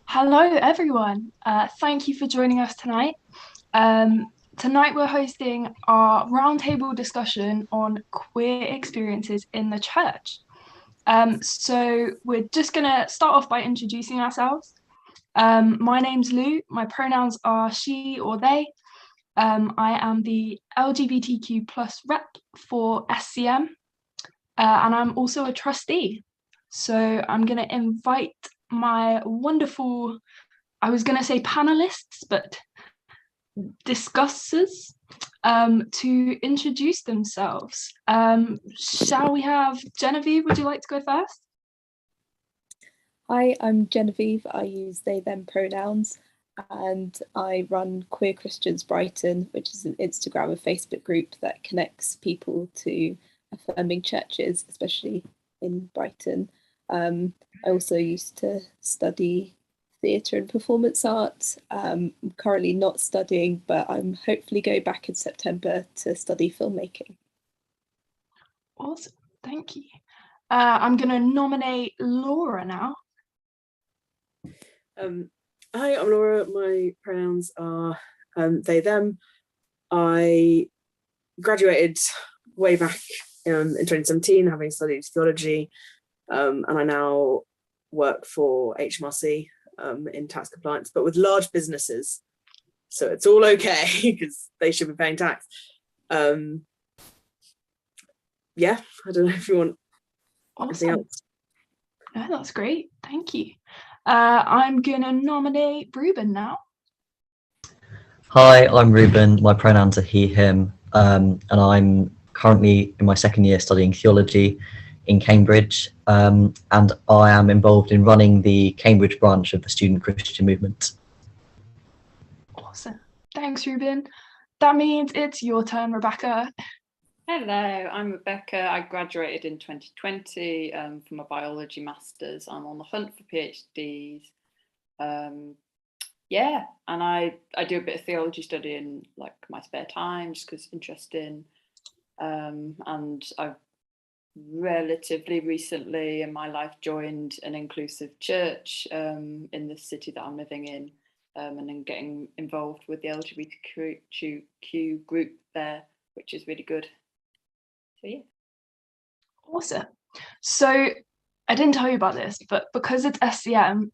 Hello, everyone. Thank you for joining us tonight. Tonight, we're hosting our roundtable discussion on queer experiences in the church. So, we're just going to start off by introducing ourselves. My name's Lou. My pronouns are she or they. I am the LGBTQ plus rep for SCM, and I'm also a trustee. So, I'm going to invite my wonderful, I was going to say panelists, but discussers to introduce themselves. Shall we have Genevieve? Would you like to go first? Hi, I'm Genevieve. I use they, them pronouns, and I run Queer Christians Brighton, which is an Instagram and Facebook group that connects people to affirming churches, especially in Brighton. I also used to study theatre and performance art. I'm currently not studying, but I'm hopefully going back in September to study filmmaking. Awesome, thank you. I'm going to nominate Laura now. Hi, I'm Laura. My pronouns are they, them. I graduated way back in 2017, having studied theology, and I now work for HMRC in tax compliance, but with large businesses. So it's all okay because they should be paying tax. Yeah, I don't know if you want anything else. No, that's great. Thank you. I'm going to nominate Ruben now. Hi, I'm Ruben. My pronouns are he, him, and I'm currently in my second year studying theology in Cambridge, and I am involved in running the Cambridge branch of the Student Christian Movement. Awesome. Thanks, Ruben. That means it's your turn, Rebecca. Hello, I'm Rebecca. I graduated in 2020 from a biology master's. I'm on the hunt for PhDs. Yeah, and I do a bit of theology study in like my spare time just because it's interesting. And I've relatively recently in my life joined an inclusive church in the city that I'm living in, and then getting involved with the LGBTQ group there, which is really good. So yeah. Awesome. So I didn't tell you about this, but because it's SCM,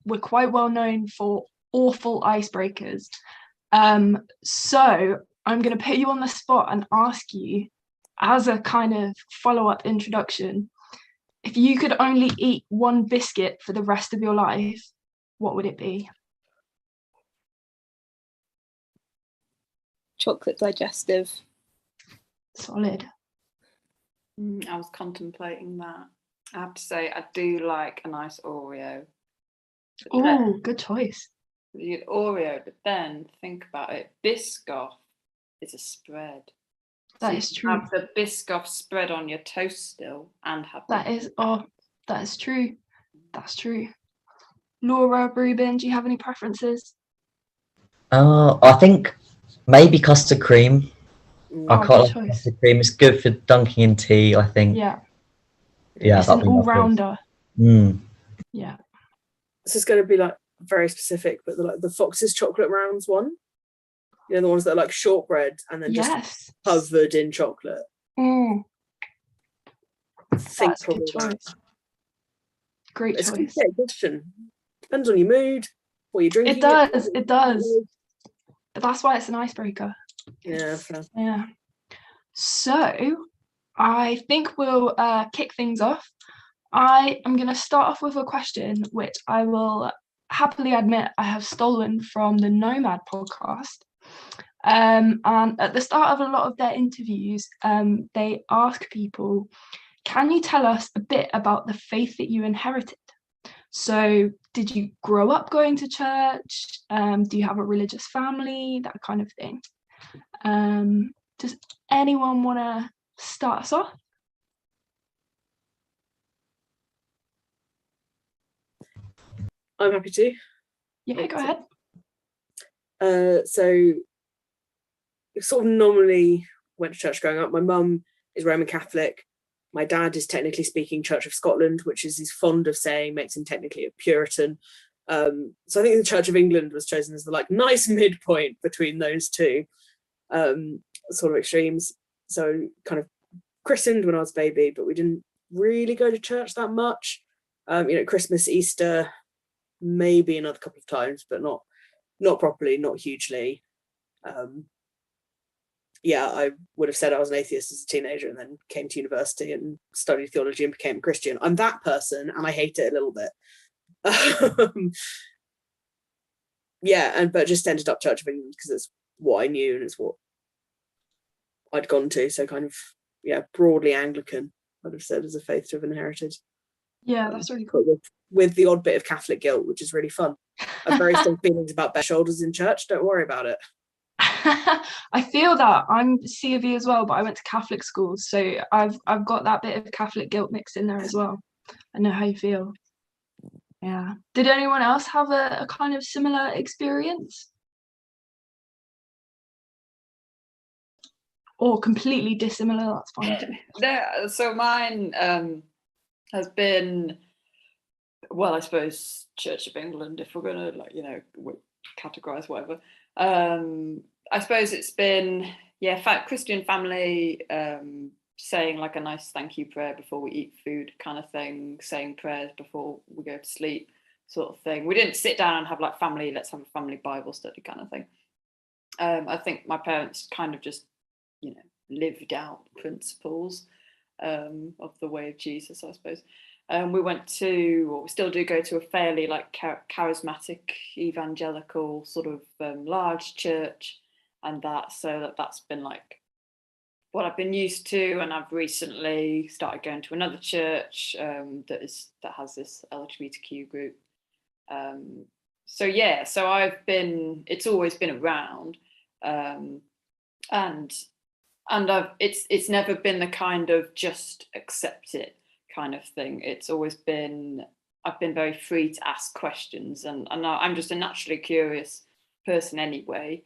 we're quite well known for awful icebreakers. So I'm going to put you on the spot and ask you, as a kind of follow-up introduction, if you could only eat one biscuit for the rest of your life, what would it be? Chocolate digestive. Solid. I was contemplating that. I have to say, I do like a nice Oreo. Oh, good choice. You get Oreo, but then think about it. Biscoff is a spread. That so is you true. have the Biscoff spread on your toast still, and have that is true. That's true. Laura, Ruben, do you have any preferences? I think maybe custard cream. I quite like custard cream. It's good for dunking in tea, I think. Yeah. Yeah, it's an all-rounder. Yeah. This is going to be like very specific, but the Fox's chocolate rounds one. You know, the ones that are like shortbread and then just covered in chocolate. Mm. That's a good choice. Great it's choice. Good question. Depends on your mood, what you're drinking. It does. but that's why it's an icebreaker. Yeah, fair. Yeah. So I think we'll kick things off. I am going to start off with a question, which I will happily admit I have stolen from the Nomad podcast. And at the start of a lot of their interviews, they ask people, can you tell us a bit about the faith that you inherited? So did you grow up going to church? Do you have a religious family? That kind of thing. Does anyone want to start us off? I'm happy to. Yeah, go ahead. So sort of nominally went to church growing up. My mum is Roman Catholic. My dad is technically speaking Church of Scotland, which is he's fond of saying makes him technically a Puritan. So I think the Church of England was chosen as the like nice midpoint between those two sort of extremes. So kind of christened when I was a baby, but we didn't really go to church that much. Christmas, Easter, maybe another couple of times, but not properly, not hugely. I would have said I was an atheist as a teenager and then came to university and studied theology and became a Christian. I'm that person and I hate it a little bit. But just ended up Church of England because it's what I knew and it's what I'd gone to. So kind of, broadly Anglican, I'd have said, as a faith to have inherited. Yeah, that's really cool. With the odd bit of Catholic guilt, which is really fun. I've very strong feelings about bare shoulders in church. Don't worry about it. I feel that. I'm C of E as well, but I went to Catholic schools, so I've got that bit of Catholic guilt mixed in there as well. I know how you feel. Yeah. Did anyone else have a kind of similar experience? Or completely dissimilar, that's fine. So mine has been, well, I suppose Church of England, if we're going to categorize whatever. I suppose it's been Christian family, saying like a nice thank you prayer before we eat food kind of thing, saying prayers before we go to sleep sort of thing. We didn't sit down and have like let's have a family Bible study kind of thing. I think my parents kind of just lived out principles of the way of Jesus, I suppose. We went to, or we still do go to, a fairly like charismatic evangelical sort of large church, and that's been like what I've been used to. And I've recently started going to another church that has this LGBTQ group. So it's always been around, and it's never been the kind of just accept it kind of thing. It's always been, I've been very free to ask questions, and I'm just a naturally curious person anyway.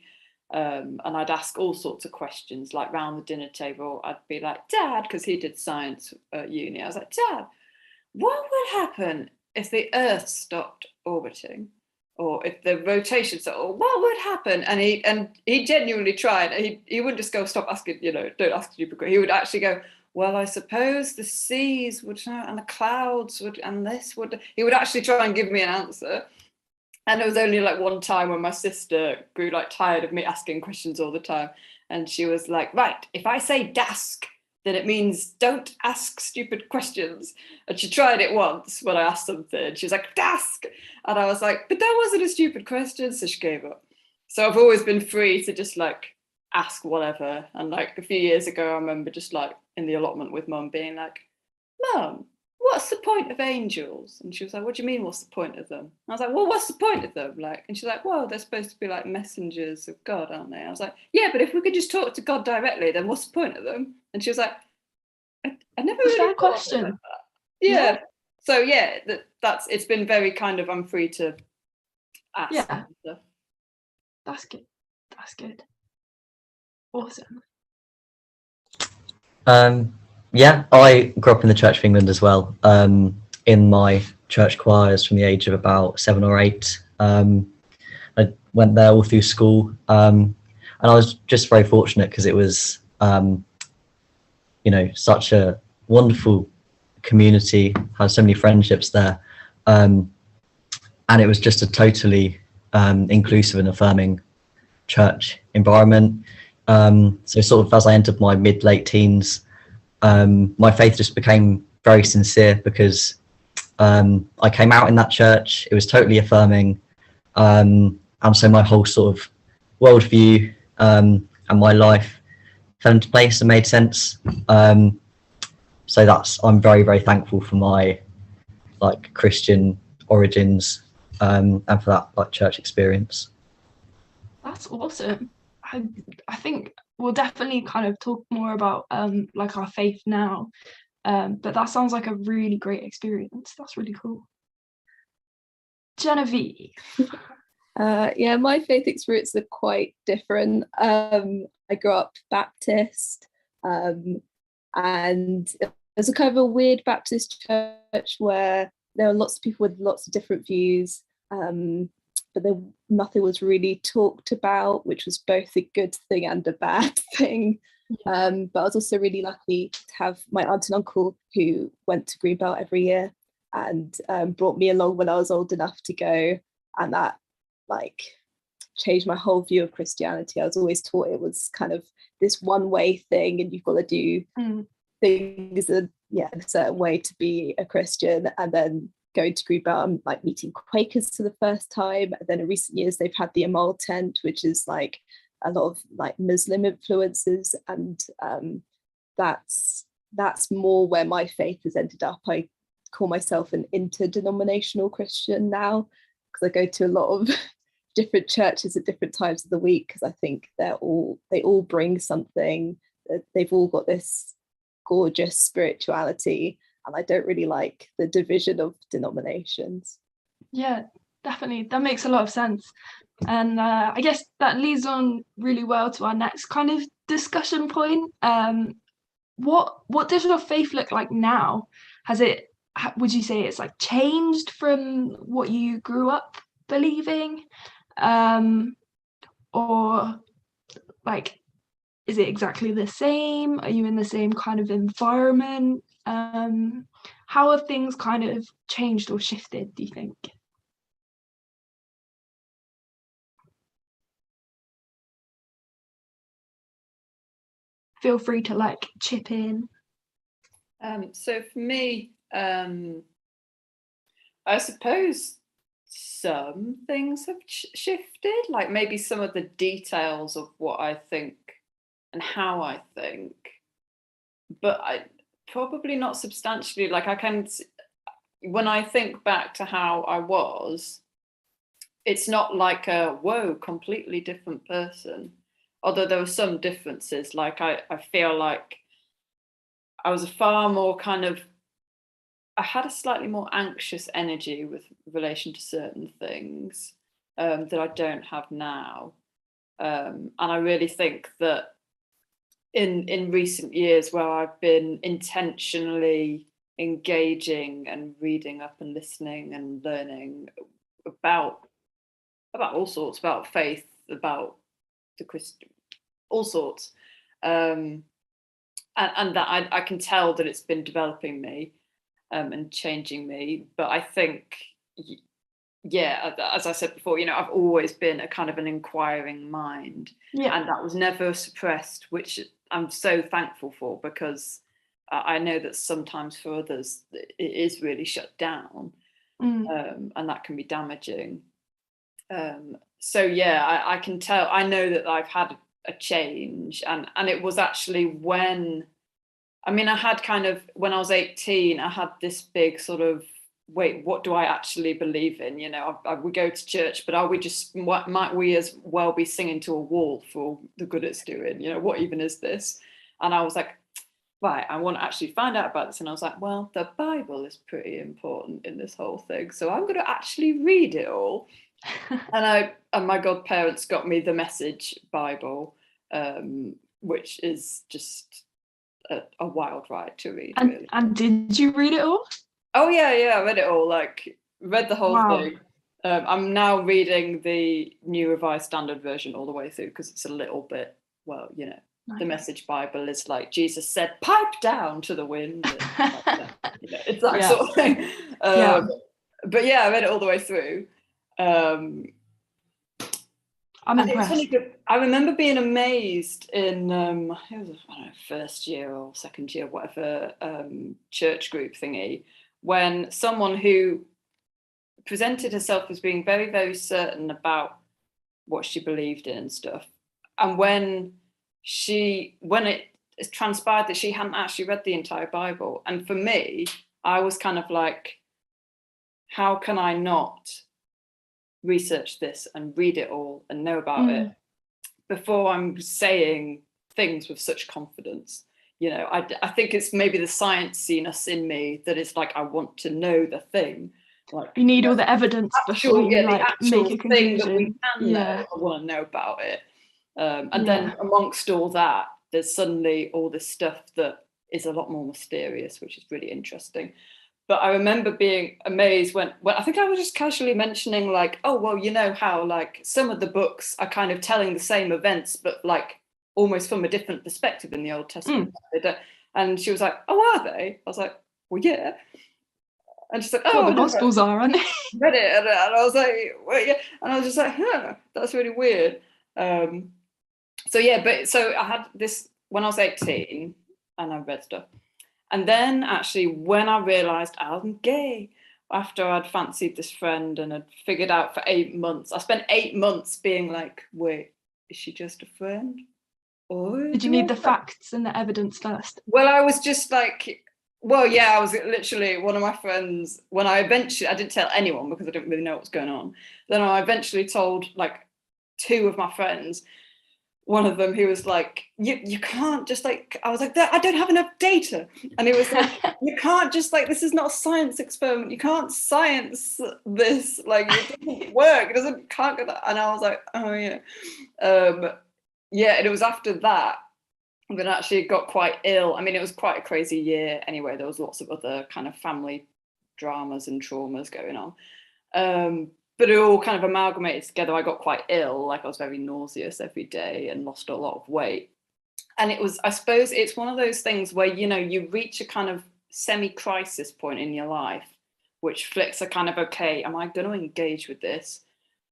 And I'd ask all sorts of questions, like round the dinner table. I'd be like, Dad, because he did science at uni. I was like, Dad, what would happen if the Earth stopped orbiting, or if the rotation stopped? Or what would happen? And he genuinely tried. He wouldn't just go, stop asking, don't ask stupid questions. He would actually go, well, I suppose the seas would, and the clouds would, and this would. He would actually try and give me an answer. And there was only like one time when my sister grew like tired of me asking questions all the time. And she was like, right, if I say dask, then it means don't ask stupid questions. And she tried it once when I asked something. She was like, dask. And I was like, but that wasn't a stupid question. So she gave up. So I've always been free to just like ask whatever. And like a few years ago, I remember just like in the allotment with Mum being like, Mum, what's the point of angels? And she was like, what do you mean, what's the point of them? And I was like, well, what's the point of them? Like, and she's like, well, they're supposed to be like messengers of God, aren't they? I was like, yeah, but if we could just talk to God directly, then what's the point of them? And she was like, I never really Fair question. like that. Yeah. So yeah, that's it's been very kind of, I'm free to ask. Yeah. That's good. That's good. Awesome. I grew up in the Church of England as well. In my church choirs from the age of about 7 or 8. I went there all through school, and I was just very fortunate because it was, such a wonderful community. Had so many friendships there, and it was just a totally inclusive and affirming church environment. So sort of as I entered my mid-late teens, my faith just became very sincere because I came out in that church. It was totally affirming. And so my whole sort of worldview and my life fell into place and made sense. So I'm very, very thankful for my like Christian origins and for that like church experience. That's awesome. I think we'll definitely kind of talk more about like our faith now. But that sounds like a really great experience. That's really cool. Genevieve. Yeah, my faith experiences are quite different. I grew up Baptist, and it was a kind of a weird Baptist church where there were lots of people with lots of different views, but nothing was really talked about, which was both a good thing and a bad thing. But I was also really lucky to have my aunt and uncle who went to Greenbelt every year and brought me along when I was old enough to go, and that like changed my whole view of Christianity. I was always taught it was kind of this one way thing and you've got to do things in a certain way to be a Christian. And then going to Greenbelt, I'm like meeting Quakers for the first time. And then in recent years they've had the Amal tent, which is like a lot of like Muslim influences, and that's more where my faith has ended up. I call myself an interdenominational Christian now because I go to a lot of different churches at different times of the week, because I think they all bring something. They've all got this gorgeous spirituality, and I don't really like the division of denominations. Yeah, definitely. That makes a lot of sense. And I guess that leads on really well to our next kind of discussion point. What does your faith look like now? Would you say it's like changed from what you grew up believing? Or like, is it exactly the same? Are you in the same kind of environment? How have things kind of changed or shifted, do you think? Feel free to like chip in. So for me, I suppose some things have shifted, like maybe some of the details of what I think and how I think, but I probably not substantially. Like when I think back to how I was, it's not like a whoa, completely different person. Although there were some differences, like I feel like I was a far more I had a slightly more anxious energy with relation to certain things that I don't have now. And I really think that in recent years where I've been intentionally engaging and reading up and listening and learning about all sorts, about faith, about the Christian, all sorts. And that I can tell that it's been developing me and changing me. But I think, yeah, as I said before, I've always been a kind of an inquiring mind. Yeah. And that was never suppressed, which I'm so thankful for, because I know that sometimes for others it is really shut down, and that can be damaging. So yeah, I can tell. I know that I've had a change, and it was actually when I had kind of, when I was 18, I had this big sort of, wait, what do I actually believe in? We go to church, but might we as well be singing to a wall for all the good it's doing? What even is this? And I was like, right, I want to actually find out about this. And I was like, well, the Bible is pretty important in this whole thing, so I'm going to actually read it all. And my godparents got me the Message Bible, which is just a wild ride to read. Really. And did you read it all? Oh yeah, I read it all. Like, read the whole thing. I'm now reading the New Revised Standard Version all the way through, because it's a little bit, well, nice. The Message Bible is like Jesus said, "Pipe down to the wind." And, it's that sort of thing. But yeah, I read it all the way through. I'm And it was impressed. funny, 'cause I remember being amazed in it was, I don't know, first year or second year, whatever, church group thingy, when someone who presented herself as being very, very certain about what she believed in and stuff, and when it transpired that she hadn't actually read the entire Bible, and for me, I was kind of like, how can I not research this and read it all and know about it before I'm saying things with such confidence? You know, I think it's maybe the science-iness in me that is like, I want to know the thing. Like, You need all the evidence before you the like actual make a thing that we conclusion. can know. I want to know about it. And Yeah. then amongst all that, there's suddenly all this stuff that is a lot more mysterious, which is really interesting. But I remember being amazed when I think I was just casually mentioning, like, oh, well, you know how like some of the books are kind of telling the same events, but like almost from a different perspective in the Old Testament. And she was like, oh, are they? I was like, well, yeah. And she's like, oh, Well, the Gospels are, aren't they? read it. And I was like, well, yeah. And I was just like, huh, that's really weird. So yeah, but so I had this when I was 18 and I read stuff. And then actually when I realised I'm gay, after I'd fancied this friend and had figured out for 8 months, I spent 8 months being like, wait, is she just a friend? Or Did you need the facts and the evidence first? Well, I was just like, well, yeah, I was literally one of my friends, when I didn't tell anyone because I didn't really know what was going on. Then I eventually told like 2 of my friends. One of them who was like, you can't just like, I was like, I don't have enough data. And he was like, you can't just like, this is not a science experiment. You can't science this. Like, it doesn't work. Can't go that. And I was like, oh yeah. Yeah, and it was after that that I actually got quite ill. I mean, it was quite a crazy year anyway. There was lots of other kind of family dramas and traumas going on. But it all kind of amalgamated together. I got quite ill, like I was very nauseous every day and lost a lot of weight. And it was, I suppose it's one of those things where, you know, you reach a kind of semi-crisis point in your life, which flicks a kind of, okay, am I going to engage with this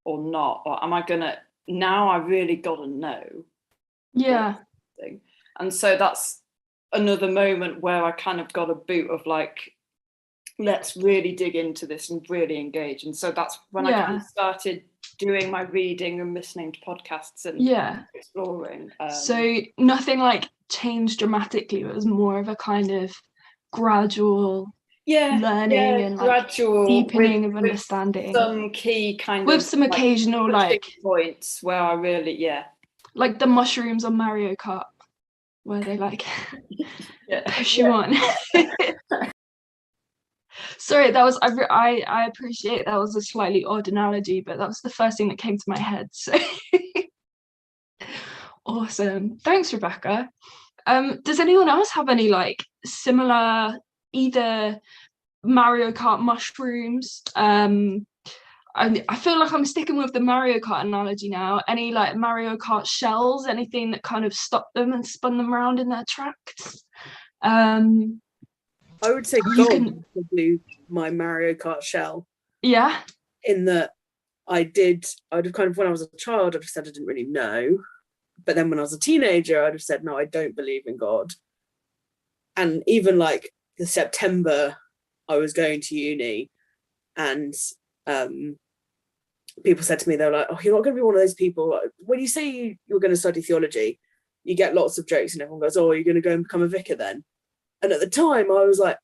or not? Or am I going to, now I really got to know. Yeah. And so that's another moment where I kind of got a boot of like, let's really dig into this and really engage. And so that's when I kind of started doing my reading and listening to podcasts and exploring. So nothing like changed dramatically. It was more of a kind of gradual learning and gradual like deepening of understanding. Some key kind with of some occasional like points where I really like the mushrooms on Mario Kart where they like push you on. Sorry, that was I appreciate that was a slightly odd analogy, but that was the first thing that came to my head. So awesome. Thanks, Rebecca. Does anyone else have any like similar either Mario Kart mushrooms? I feel like I'm sticking with the Mario Kart analogy now. Any like Mario Kart shells, anything that kind of stopped them and spun them around in their tracks? I would say gold is probably my Mario Kart shell. Yeah. In that I'd have kind of, when I was a child, I'd have said I didn't really know. But then when I was a teenager, I'd have said, no, I don't believe in God. And even like the September, I was going to uni and people said to me, they were like, oh, you're not going to be one of those people. When you say you're going to study theology, you get lots of jokes and everyone goes, oh, you're going to go and become a vicar then? And at the time I was like,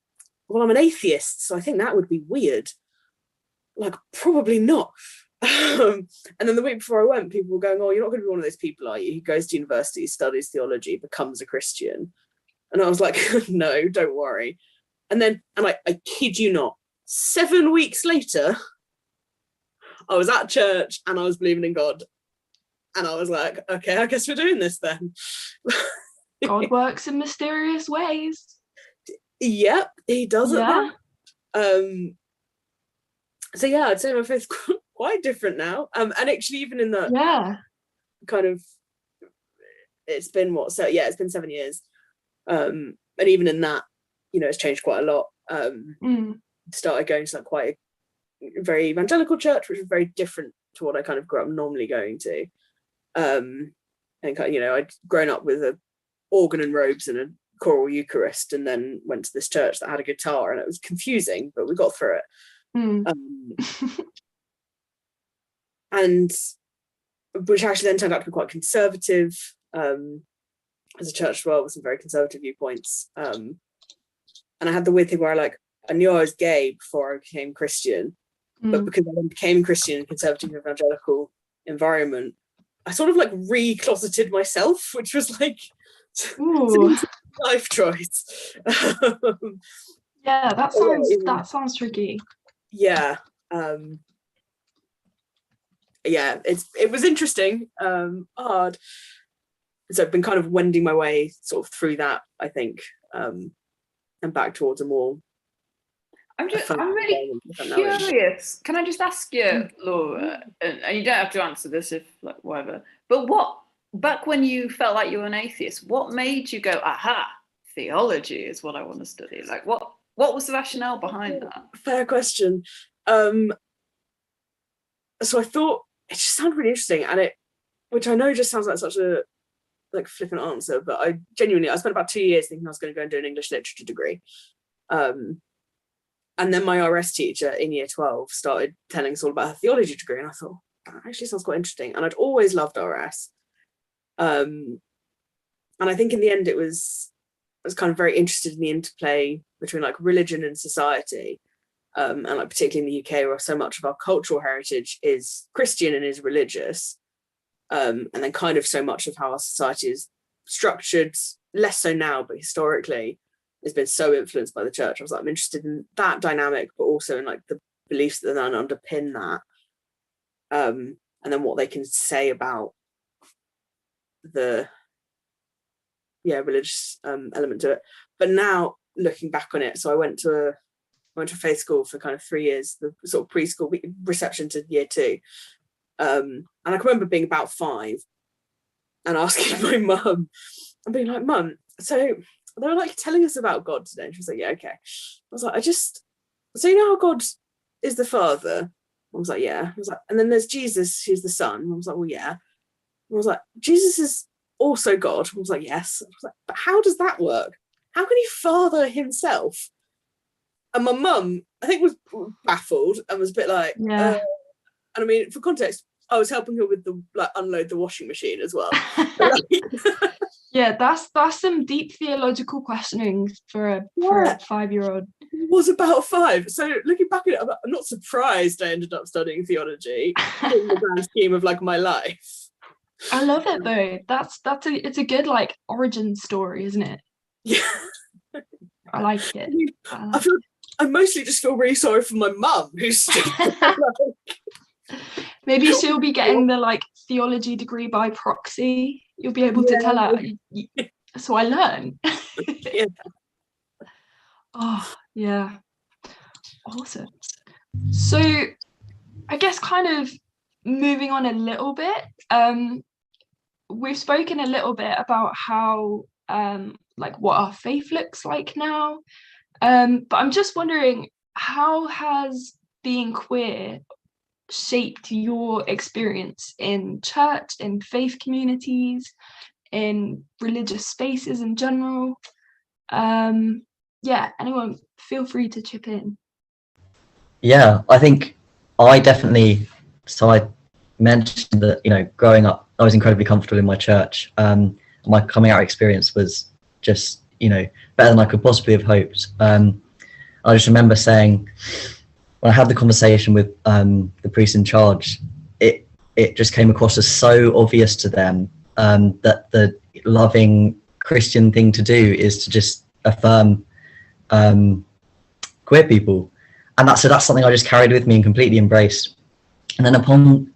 well, I'm an atheist, so I think that would be weird. Like, probably not. And then the week before I went, people were going, oh, you're not going to be one of those people, are you, who goes to university, studies theology, becomes a Christian? And I was like, no, don't worry. And then, and I kid you not, 7 weeks later, I was at church and I was believing in God. And I was like, okay, I guess we're doing this then. God works in mysterious ways. Yep, he does it then. So yeah, I'd say my faith's quite different now. And actually even in that kind of, it's been it's been 7 years. And even in that, you know, it's changed quite a lot. Started going to like quite a very evangelical church, which was very different to what I kind of grew up normally going to. And I'd grown up with a organ and robes and a choral Eucharist, and then went to this church that had a guitar, and it was confusing, but we got through it. And which actually then turned out to be quite conservative, as a church as well, with some very conservative viewpoints. And I had the weird thing where I knew I was gay before I became Christian, but because I then became Christian in a conservative evangelical environment, I sort of re-closeted myself, which was life choice. Yeah, that sounds tricky. Yeah. It was interesting, hard. So I've been kind of wending my way sort of through that, I think, and back towards a more. I'm really curious. Can I just ask you, Laura, and you don't have to answer this if whatever, but back when you felt like you were an atheist, what made you go, aha, theology is what I want to study? What was the rationale behind that? Fair question. So I thought it just sounded really interesting, and which I know just sounds like such a flippant answer, but I spent about 2 years thinking I was going to go and do an English literature degree. And then my RS teacher in year 12 started telling us all about her theology degree, and I thought, that actually sounds quite interesting. And I'd always loved RS. And I think in the end I was kind of very interested in the interplay between religion and society. And particularly in the UK, where so much of our cultural heritage is Christian and is religious. And then kind of so much of how our society is structured, less so now, but historically, has been so influenced by the church. I was I'm interested in that dynamic, but also in the beliefs that then underpin that, and then what they can say about the religious element to it. But now looking back on it, so I went to faith school for kind of 3 years, the sort of preschool reception to year 2. And I can remember being about 5 and asking my mum and being like, Mum, so they were telling us about God today. And she was like, yeah, okay. I was like, so you know how God is the Father? I was like, yeah. I was like, and then there's Jesus, who's the Son. I was like, well, yeah. I was like, Jesus is also God. I was like, yes. I was like, but how does that work? How can he father himself? And my mum, I think, was baffled and was a bit yeah. And I mean, for context, I was helping her with the unload the washing machine as well. Yeah, that's some deep theological questioning for a 5-year-old. It was about 5. So looking back at it, I'm not surprised I ended up studying theology in the grand scheme of my life. I love it though. It's a good origin story, isn't it? Yeah. I like it. I mostly just feel really sorry for my mum, who's maybe she'll be getting the theology degree by proxy. You'll be able to tell her, so I learn. Yeah. Oh, yeah. Awesome. So I guess kind of moving on a little bit, we've spoken a little bit about how what our faith looks like now. But I'm just wondering, how has being queer shaped your experience in church, in faith communities, in religious spaces in general? Anyone feel free to chip in. Yeah, I think I mentioned that, growing up, I was incredibly comfortable in my church. My coming out experience was just, better than I could possibly have hoped. I just remember saying, when I had the conversation with the priest in charge, it just came across as so obvious to them that the loving Christian thing to do is to just affirm queer people, and that's something I just carried with me and completely embraced. And then upon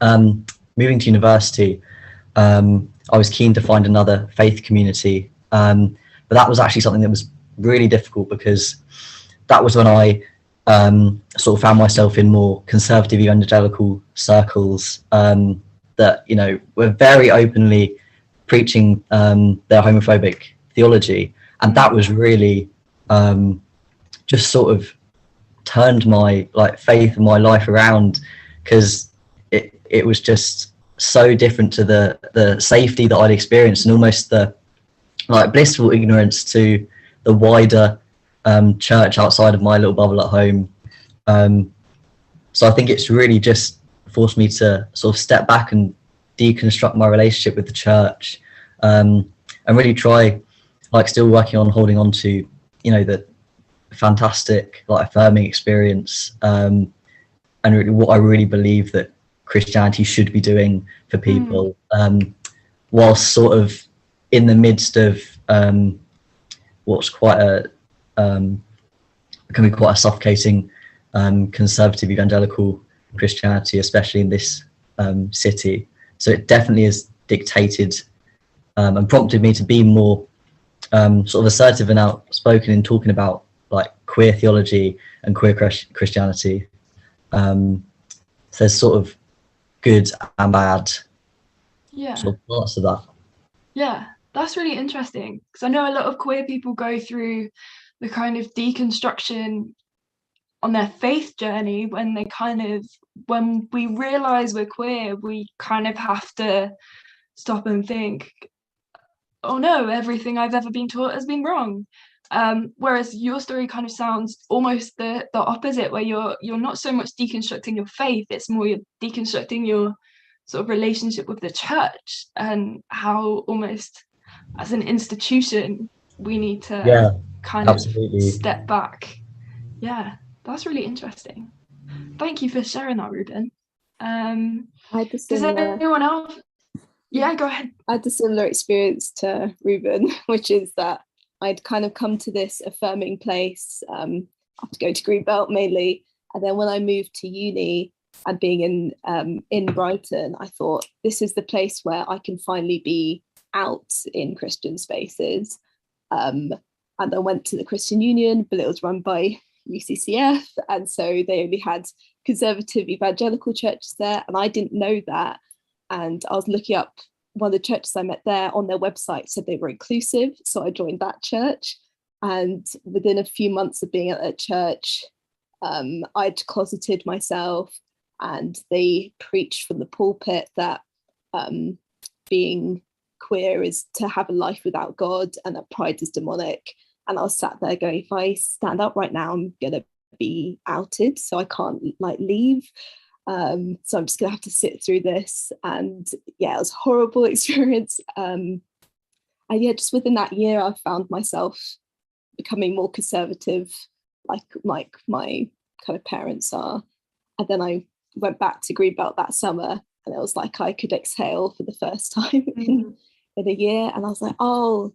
moving to university, I was keen to find another faith community, but that was actually something that was really difficult, because that was when I sort of found myself in more conservative evangelical circles that were very openly preaching their homophobic theology, and that was really just sort of turned my faith and my life around, because it was just so different to the safety that I'd experienced, and almost the like blissful ignorance to the wider church outside of my little bubble at home. So I think it's really just forced me to sort of step back and deconstruct my relationship with the church, and really try, like, still working on holding on to, you know, the fantastic, like, affirming experience, and really what I really believe that Christianity should be doing for people, whilst sort of in the midst of what's quite a can be quite a suffocating conservative evangelical Christianity, especially in this city. So it definitely has dictated and prompted me to be more sort of assertive and outspoken in talking about, like, queer theology and queer Christianity. So there's sort of good and bad sort of parts of that. Yeah, that's really interesting, because I know a lot of queer people go through the kind of deconstruction on their faith journey when we realize we're queer, we kind of have to stop and think, oh no, everything I've ever been taught has been wrong. Whereas your story kind of sounds almost the opposite, where you're not so much deconstructing your faith, it's more you're deconstructing your sort of relationship with the church, and how almost as an institution we need to kind of step back. Yeah, that's really interesting. Thank you for sharing that, Ruben. Does anyone else? Yeah, go ahead. I had a similar experience to Ruben, which is that I'd kind of come to this affirming place after going to Greenbelt mainly, and then when I moved to uni and being in Brighton, I thought this is the place where I can finally be out in Christian spaces. And I went to the Christian Union, but it was run by UCCF, and so they only had conservative evangelical churches there, and I didn't know that. And I was looking up one of the churches I met there on their website, said they were inclusive, so I joined that church. And within a few months of being at that church, I'd closeted myself, and they preached from the pulpit that being queer is to have a life without God, and that pride is demonic. And I was sat there going, if I stand up right now, I'm gonna be outed, so I can't like leave. So I'm just gonna have to sit through this. And yeah, it was a horrible experience. And yeah, just within that year, I found myself becoming more conservative, like my kind of parents are. And then I went back to Greenbelt that summer, and it was like I could exhale for the first time in a year. And I was like, oh,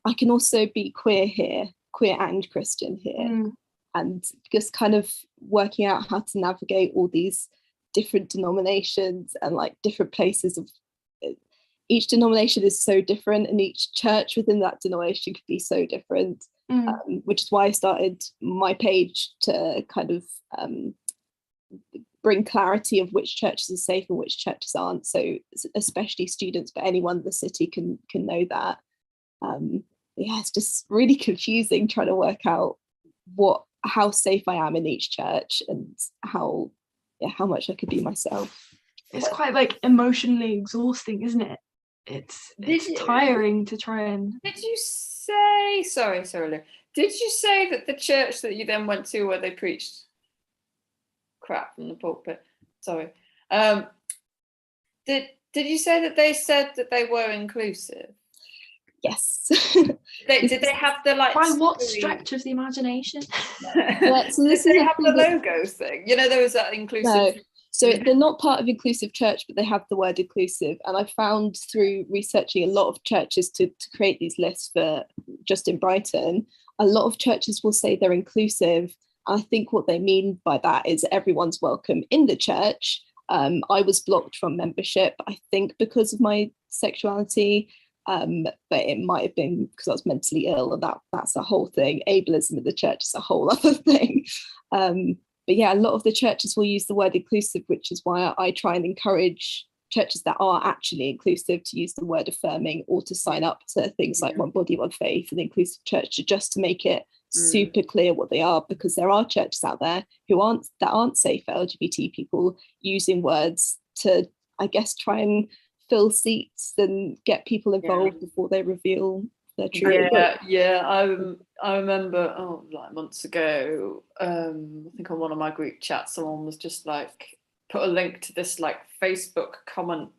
I can also be queer here, queer and Christian here. And just kind of working out how to navigate all these different denominations and like different places of each denomination is so different, and each church within that denomination could be so different, which is why I started my page to kind of bring clarity of which churches are safe and which churches aren't, so especially students, but anyone in the city can know that. Yeah, it's just really confusing trying to work out how safe I am in each church, and how much I could be myself. It's quite like emotionally exhausting, isn't it? It's tiring to try and. Did you say? Sorry, Lou. Did you say that the church that you then went to, where they preached crap from the pulpit? Sorry. Did you say that they said that they were inclusive? Yes. Did they have the like? By what stretch of the imagination? Yeah, so did they have the logo thing? You know, there was that inclusive. No. So they're not part of Inclusive Church, but they have the word inclusive. And I found through researching a lot of churches to create these lists for just in Brighton, a lot of churches will say they're inclusive. I think what they mean by that is everyone's welcome in the church. I was blocked from membership, I think because of my sexuality, but it might have been because I was mentally ill, and that's a whole thing. Ableism in the church is a whole other thing. But yeah, a lot of the churches will use the word inclusive, which is why I try and encourage churches that are actually inclusive to use the word affirming, or to sign up to things like One Body, One Faith and Inclusive Church, just to make it super clear what they are, because there are churches out there that aren't safe for LGBT people using words to, I guess, try and fill seats and get people involved before they reveal their true. I remember like months ago, I think on one of my group chats, someone was just like put a link to this like Facebook comment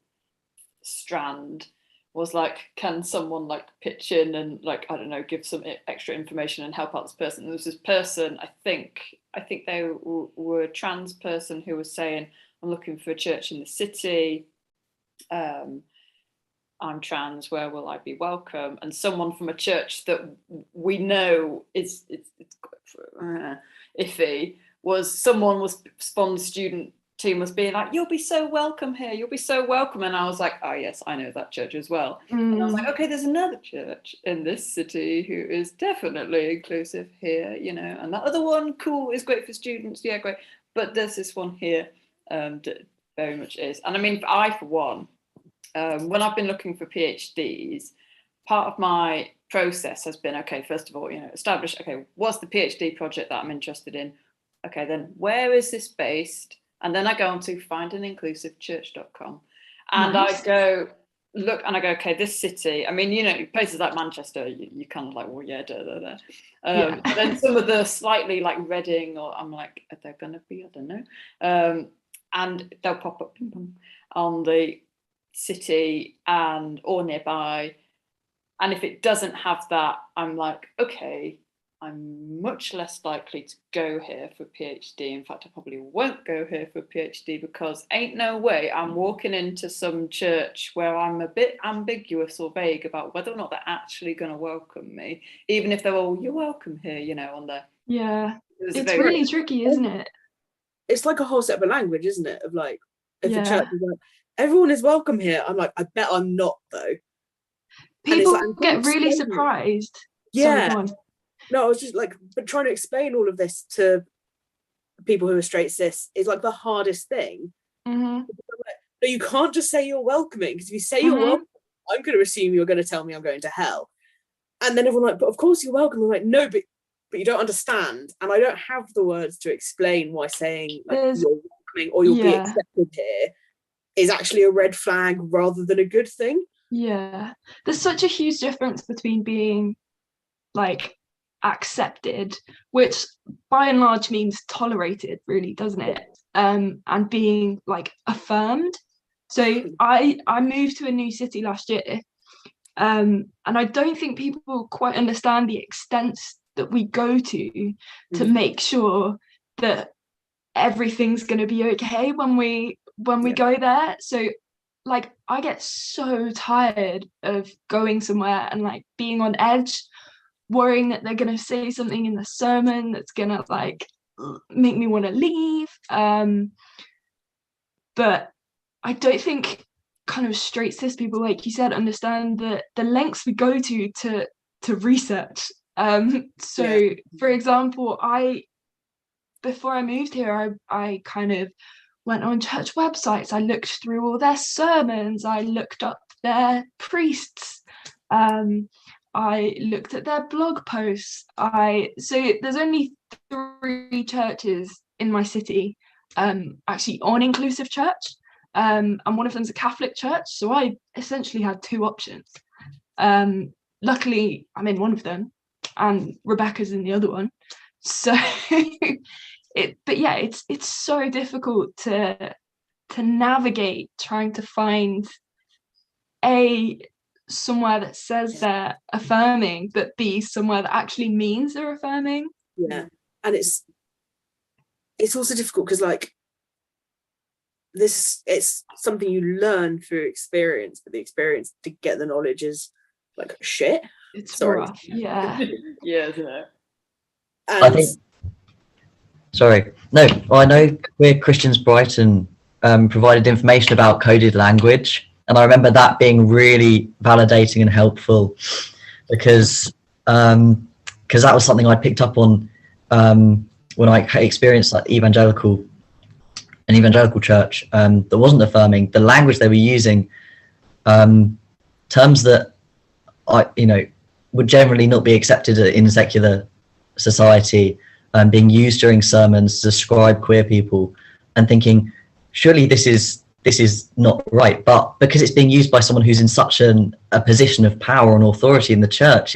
strand, was like, can someone like pitch in and like, I don't know, give some extra information and help out this person. There was this person, I think they were a trans person who was saying, I'm looking for a church in the city, I'm trans, where will I be welcome? And someone from a church that we know is iffy, the student team was being like, you'll be so welcome here, you'll be so welcome. And I was like, oh yes, I know that church as well. And I was like, okay, there's another church in this city who is definitely inclusive here, you know, and that other one, cool, is great for students, yeah, great, but there's this one here that very much is. And I mean, I for one, when I've been looking for PhDs, part of my process has been, okay, first of all, you know, establish, okay, what's the PhD project that I'm interested in? Okay, then where is this based? And then I go on to findaninclusivechurch.com, and nice. I go look and I go, okay, this city, I mean, you know, places like Manchester, you kind of like, well, yeah, then some of the slightly like Reading, or I'm like, are there gonna be, I don't know, and they'll pop up ping pong on the city and or nearby, and if it doesn't have that, I'm like, okay, I'm much less likely to go here for a PhD. In fact, I probably won't go here for a PhD, because ain't no way I'm walking into some church where I'm a bit ambiguous or vague about whether or not they're actually going to welcome me, even if they're all, you're welcome here, you know, on there. Yeah, it's really tricky, isn't it? It's like a whole separate language, isn't it? Of like, if a church is like, everyone is welcome here, I'm like, I bet I'm not though. People like, get really surprised. Yeah. Sorry, no, I was just like, but trying to explain all of this to people who are straight cis is like the hardest thing. Like, no, you can't just say you're welcoming, because if you say you're welcome, I'm going to assume you're going to tell me I'm going to hell. And then everyone like, but of course you're welcome. I'm like, no, but you don't understand, and I don't have the words to explain why saying like you're welcoming or you'll be accepted here is actually a red flag rather than a good thing. Yeah, there's such a huge difference between being like accepted, which by and large means tolerated, really, doesn't it? And being like affirmed. So I moved to a new city last year, and I don't think people quite understand the extent that we go to make sure that everything's going to be okay when we go there. So like, I get so tired of going somewhere and like being on edge, worrying that they're going to say something in the sermon that's going to like make me want to leave. But I don't think kind of straight cis people, like you said, understand the lengths we go to research. For example, before I moved here, I kind of went on church websites. I looked through all their sermons. I looked up their priests. I looked at their blog posts. So there's only 3 churches in my city actually on inclusive church, and one of them's a Catholic church. So I essentially had 2 options. Luckily, I'm in one of them, and Rebecca's in the other one. So it's so difficult to navigate trying to find somewhere that says they're affirming, but B, somewhere that actually means they're affirming. Yeah, and it's also difficult because like it's something you learn through experience, but the experience to get the knowledge is like shit. It's rough. Yeah. Yeah, isn't it? And I think. Sorry. No, I know Queer Christians Brighton provided information about coded language, and I remember that being really validating and helpful because that was something I picked up on when I experienced like evangelical church that wasn't affirming. The language they were using, terms that would generally not be accepted in secular society, being used during sermons to describe queer people, and thinking, surely this is this is not right. But because it's being used by someone who's in such a position of power and authority in the church,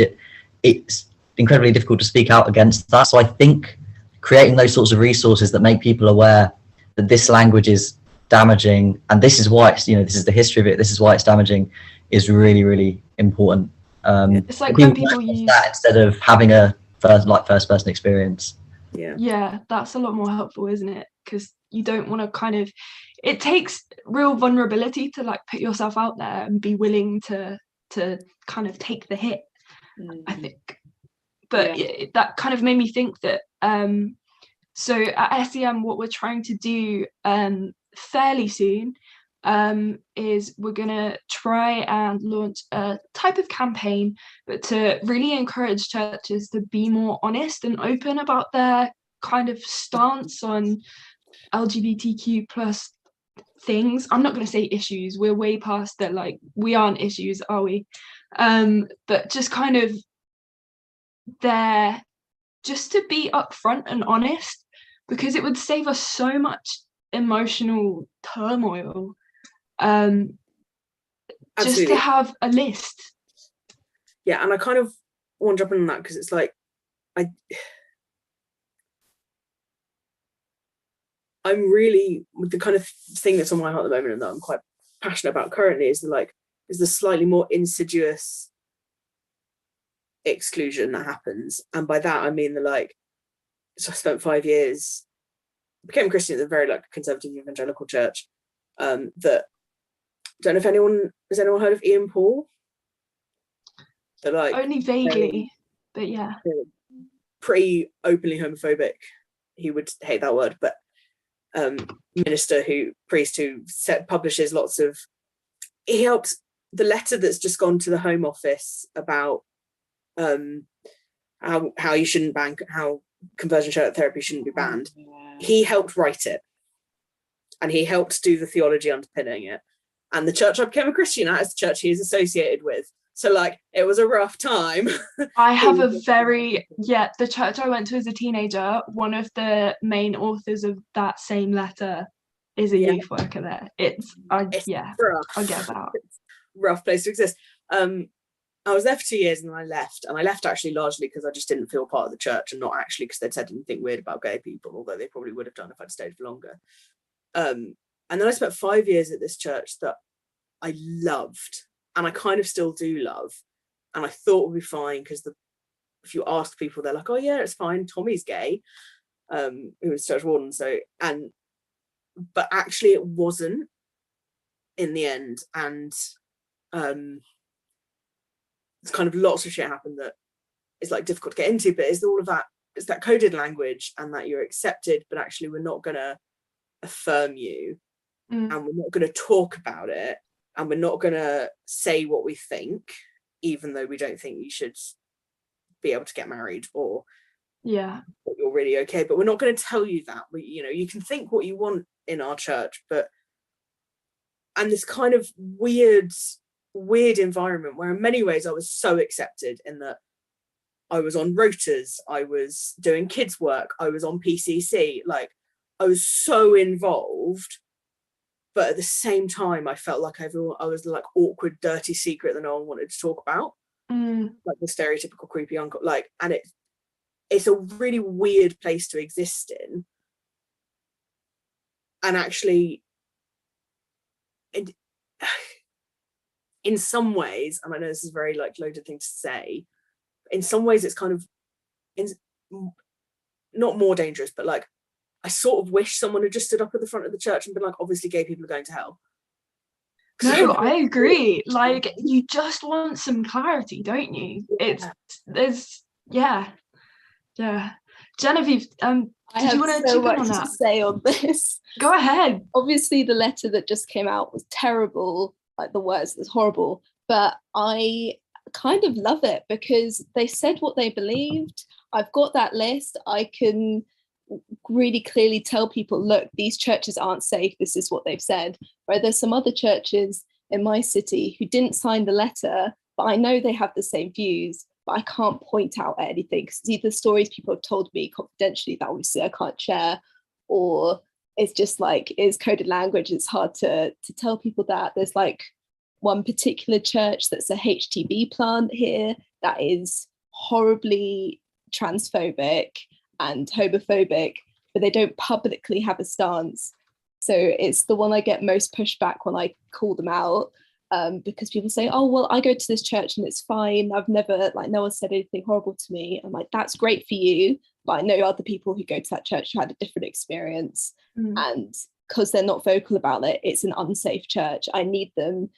it's incredibly difficult to speak out against that. So I think creating those sorts of resources that make people aware that this language is damaging, and this is why it's, this is the history of it, this is why it's damaging, is really, really important. It's like when people use that instead of having a first person experience. Yeah, that's a lot more helpful, isn't it? Because you don't want to it takes real vulnerability to like put yourself out there and be willing to kind of take the hit, I think. But that kind of made me think that so at SEM, what we're trying to do fairly soon is we're going to try and launch a type of campaign, but to really encourage churches to be more honest and open about their kind of stance on LGBTQ plus things. I'm not going to say issues, we're way past that, like we aren't issues, are we? But just kind of there just to be upfront and honest, because it would save us so much emotional turmoil. Just to have a list. Yeah, and I kind of want to jump in on that because it's like I'm really, the kind of thing that's on my heart at the moment and that I'm quite passionate about currently is the slightly more insidious exclusion that happens. And by that I mean so I spent 5 years, became a Christian at the very conservative evangelical church. That, don't know if has anyone heard of Ian Paul? Only vaguely, but yeah. Pretty openly homophobic. He would hate that word, but priest who publishes lots of. He helped the letter that's just gone to the Home Office about how you shouldn't ban, how conversion therapy shouldn't be banned. He helped write it, and he helped do the theology underpinning it. And the church I became a Christian at is the church he is associated with. So it was a rough time. I have the church I went to as a teenager, one of the main authors of that same letter is a youth worker there. I get that. It's a rough place to exist. I was there for 2 years and then I left. And I left actually largely because I just didn't feel part of the church, and not actually because they'd said anything weird about gay people, although they probably would have done if I'd stayed for longer. And then I spent 5 years at this church that I loved, and I kind of still do love, and I thought would be fine because if you ask people, they're like, "Oh yeah, it's fine. Tommy's gay." Who was church warden, but actually it wasn't in the end, and it's kind of lots of shit happened that is difficult to get into, but it's all of that. It's that coded language and that you're accepted, but actually we're not going to affirm you. And we're not going to talk about it, and we're not going to say what we think, even though we don't think you should be able to get married or you're really okay, but we're not going to tell you that. You can think what you want in our church, and this kind of weird environment where in many ways I was so accepted in that I was on rotas, I was doing kids work, I was on PCC, I was so involved. But at the same time, I felt like I was the awkward, dirty secret that no one wanted to talk about, the stereotypical creepy uncle. And it's a really weird place to exist in. And actually, in some ways, and I know this is a very loaded thing to say, in some ways it's kind of not more dangerous, but I sort of wish someone had just stood up at the front of the church and been obviously gay people are going to hell. No, I agree. You just want some clarity, don't you? Genevieve, did you want to chip in on that? To say on this. Go ahead. Obviously, the letter that just came out was terrible. The words was horrible, but I kind of love it because they said what they believed. I've got that list. I can really clearly tell people, look, these churches aren't safe. This is what they've said. Right? There's some other churches in my city who didn't sign the letter, but I know they have the same views, but I can't point out anything because either stories people have told me confidentially that obviously I can't share, or it's just like, it's coded language. It's hard to tell people that. There's like one particular church that's a HTB plant here that is horribly transphobic and homophobic, but they don't publicly have a stance. So it's the one I get most pushback when I call them out, because people say, oh, well, I go to this church and it's fine. I've never, like, no one said anything horrible to me. I'm like, that's great for you. But I know other people who go to that church who had a different experience. And because they're not vocal about it, it's an unsafe church. I need them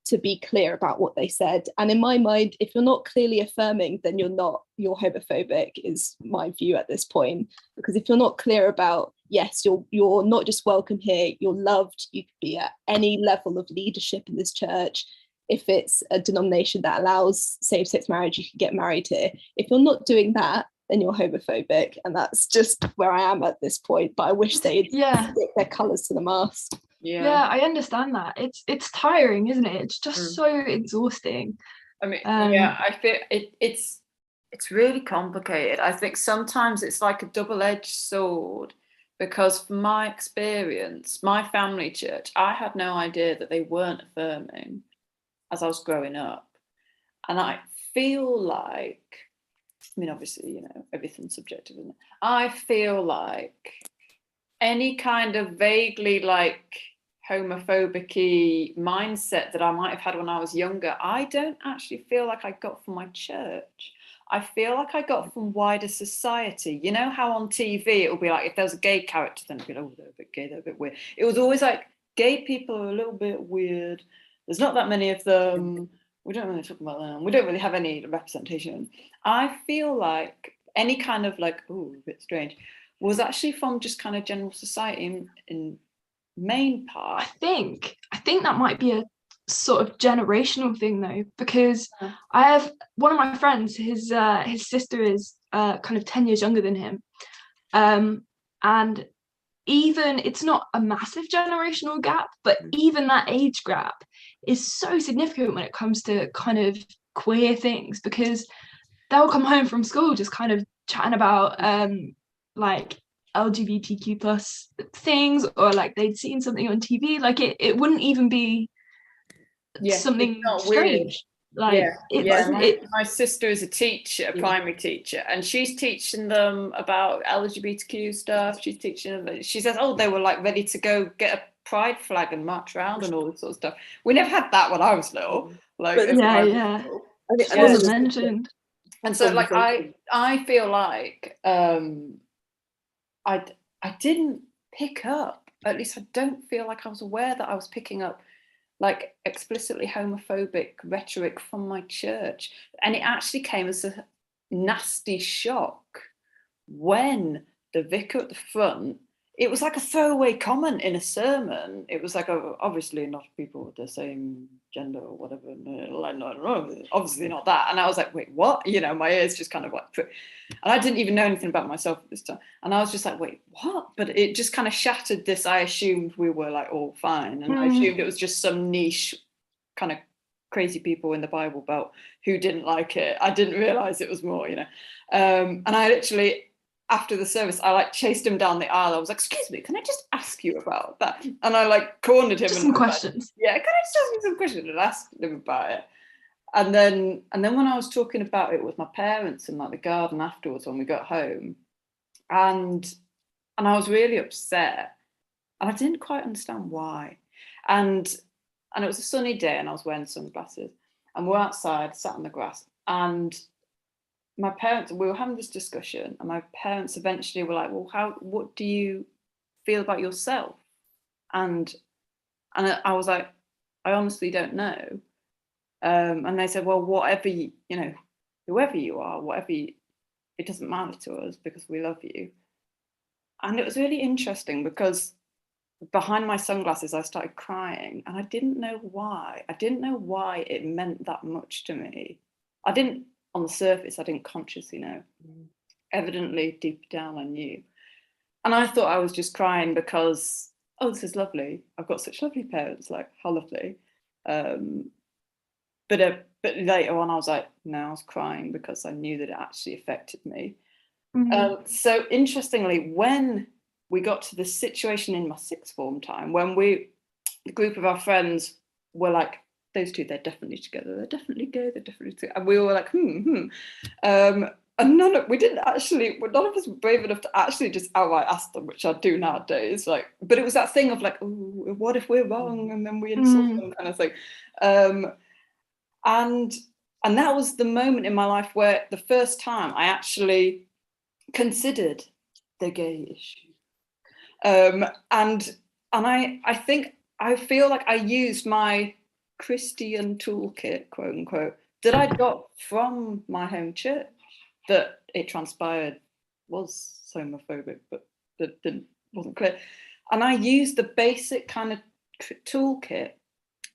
to be clear about what they said. And in my mind, if you're not clearly affirming, then you're homophobic, is my view at this point. Because if you're not clear about, yes, you're not just welcome here, you're loved, you could be at any level of leadership in this church. If it's a denomination that allows same-sex marriage, you can get married here. If you're not doing that, then you're homophobic. And that's just where I am at this point. But I wish they'd stick their colours to the mast. Yeah, I understand that. It's tiring, isn't it? It's just so exhausting. I mean, I feel it's really complicated. I think sometimes it's like a double-edged sword, because from my experience, my family church, I had no idea that they weren't affirming as I was growing up. And I feel like, I mean, obviously, you know, everything's subjective, isn't it? I feel like any kind of vaguely like homophobic-y mindset that I might have had when I was younger, I don't actually feel like I got from my church. I feel like I got from wider society. You know how on TV it will be like, if there was a gay character, then it'd be like, oh, they're a bit gay, they're a bit weird. It was always like, gay people are a little bit weird. There's not that many of them. We don't really talk about them. We don't really have any representation. I feel like any kind of like, oh, a bit strange, was actually from just kind of general society in main part. I think that might be a sort of generational thing though, because I have one of my friends, his sister is kind of 10 years younger than him, and even, it's not a massive generational gap, but even that age gap is so significant when it comes to kind of queer things, because they'll come home from school just kind of chatting about like LGBTQ plus things, or like they'd seen something on TV, like it wouldn't even be something strange. Like my sister is a teacher, a primary teacher, and she's teaching them about LGBTQ stuff. She's teaching them, she says, oh, they were like ready to go get a pride flag and march around and all this sort of stuff. We never had that when I was little. Like, it wasn't mentioned. And so like I feel like I didn't pick up, at least I don't feel like I was aware that I was picking up like explicitly homophobic rhetoric from my church. And it actually came as a nasty shock when the vicar at the front, it was like a throwaway comment in a sermon. It was like, obviously not people with the same gender or whatever, obviously not that. And I was like, wait, what? You know, my ears just kind of like, and I didn't even know anything about myself at this time. And I was just like, wait, what? But it just kind of shattered this. I assumed we were like all fine. And I assumed it was just some niche kind of crazy people in the Bible Belt who didn't like it. I didn't realize it was more, you know. And I literally, after the service, I like chased him down the aisle. I was like, excuse me, can I just ask you about that? And I like cornered him. Some questions. Like, yeah, can I just ask you some questions? And asked him about it. And then when I was talking about it with my parents in like the garden afterwards when we got home, and I was really upset, and I didn't quite understand why. And it was a sunny day, and I was wearing sunglasses, and we're outside, sat on the grass, and my parents, we were having this discussion, and my parents eventually were like, well, what do you feel about yourself? And I was like, I honestly don't know. And they said, well, whatever you know, whoever you are, it doesn't matter to us because we love you. And it was really interesting because behind my sunglasses, I started crying, and I didn't know why. I didn't know why it meant that much to me. On the surface, I didn't consciously know. Evidently, deep down, I knew. And I thought I was just crying because, oh, this is lovely. I've got such lovely parents, like, how lovely. But later on, I was like, no, I was crying because I knew that it actually affected me. So interestingly, when we got to this situation in my sixth form time when the group of our friends were like, those two, they're definitely together, they're definitely gay, they're definitely together. And we were like, and none of us were brave enough to actually just outright ask them, which I do nowadays. Like, but it was that thing of like, oh, what if we're wrong? And then we insult them, kind of thing. And that was the moment in my life where the first time I actually considered the gay issue. And I feel like I used my Christian toolkit, quote unquote, that I got from my home church, that it transpired was homophobic, but that wasn't clear. And I used the basic kind of toolkit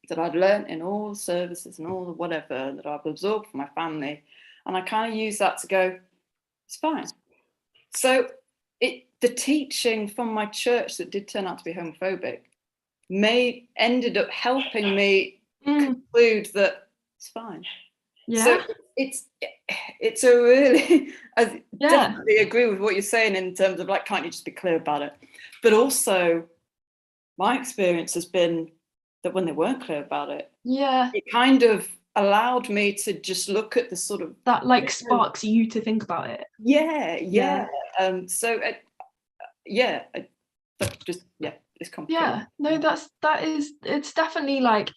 that I'd learned in all the services and all the whatever that I've absorbed from my family. And I kind of used that to go, it's fine. So the teaching from my church that did turn out to be homophobic ended up helping me conclude that it's fine. Yeah. So it's a really, I definitely agree with what you're saying in terms of like, can't you just be clear about it? But also my experience has been that when they weren't clear about it, it kind of allowed me to just look at the sort of that like sparks you to think about it. It's complicated. It's definitely like